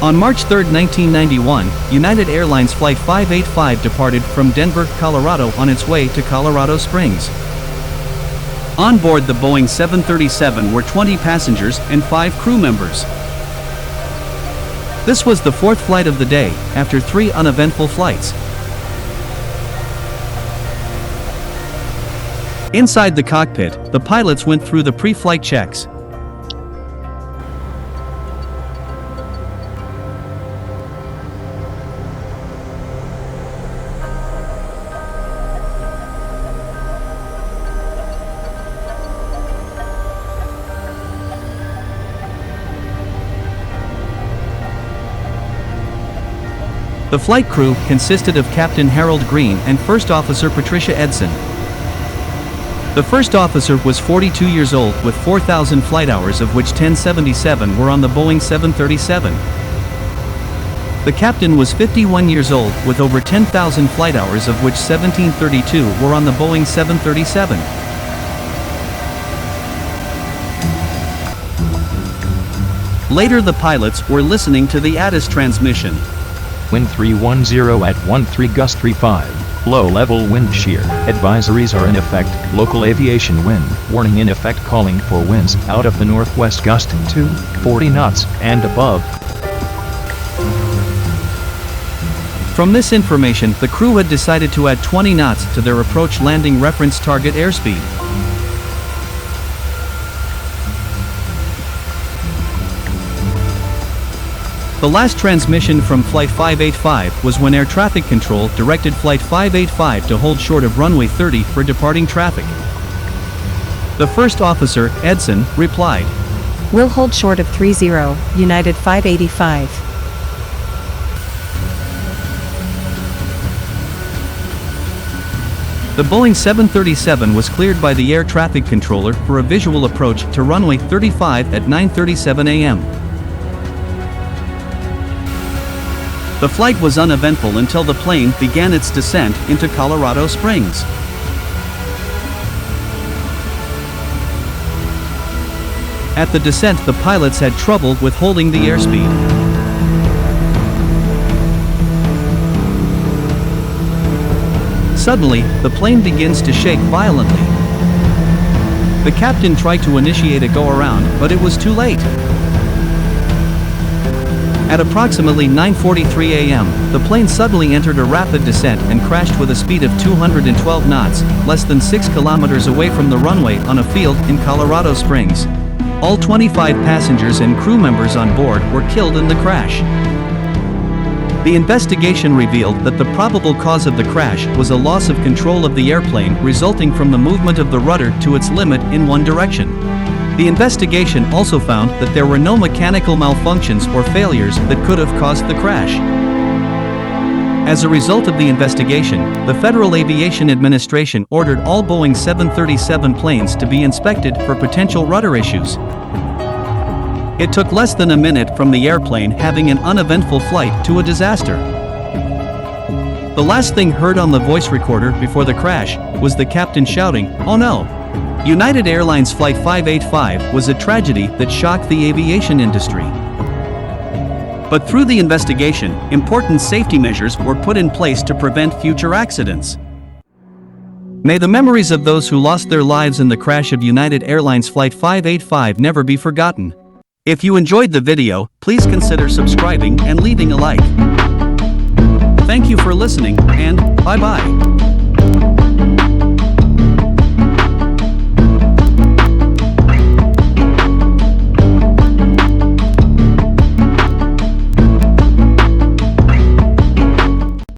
On March 3, 1991, United Airlines Flight 585 departed from Denver, Colorado on its way to Colorado Springs. On board the Boeing 737 were 20 passengers and 5 crew members. This was the fourth flight of the day, after 3 uneventful flights. Inside the cockpit, the pilots went through the pre-flight checks. The flight crew consisted of Captain Harold Green and First Officer Patricia Edson. The first officer was 42 years old with 4,000 flight hours, of which 1077 were on the Boeing 737. The captain was 51 years old with over 10,000 flight hours, of which 1732 were on the Boeing 737. Later the pilots were listening to the ATIS transmission. Wind 310 at 13 gust 35. Low level wind shear. Advisories are in effect. Local aviation wind warning in effect, calling for winds out of the northwest gust to 40 knots and above. From this information, the crew had decided to add 20 knots to their approach landing reference target airspeed. The last transmission from Flight 585 was when Air Traffic Control directed Flight 585 to hold short of runway 30 for departing traffic. The first officer, Edson, replied, "We'll hold short of 30, United 585. The Boeing 737 was cleared by the air traffic controller for a visual approach to runway 35 at 9:37 a.m. The flight was uneventful until the plane began its descent into Colorado Springs. At the descent, the pilots had trouble with holding the airspeed. Suddenly, the plane begins to shake violently. The captain tried to initiate a go-around, but it was too late. At approximately 9:43 a.m., the plane suddenly entered a rapid descent and crashed with a speed of 212 knots, less than 6 kilometers away from the runway on a field in Colorado Springs. All 25 passengers and crew members on board were killed in the crash. The investigation revealed that the probable cause of the crash was a loss of control of the airplane resulting from the movement of the rudder to its limit in one direction. The investigation also found that there were no mechanical malfunctions or failures that could have caused the crash. As a result of the investigation, the Federal Aviation Administration ordered all Boeing 737 planes to be inspected for potential rudder issues. It took less than a minute from the airplane having an uneventful flight to a disaster. The last thing heard on the voice recorder before the crash was the captain shouting, "Oh no!" United Airlines Flight 585 was a tragedy that shocked the aviation industry. But through the investigation, important safety measures were put in place to prevent future accidents. May the memories of those who lost their lives in the crash of United Airlines Flight 585 never be forgotten. If you enjoyed the video, please consider subscribing and leaving a like. Thank you for listening, and bye-bye.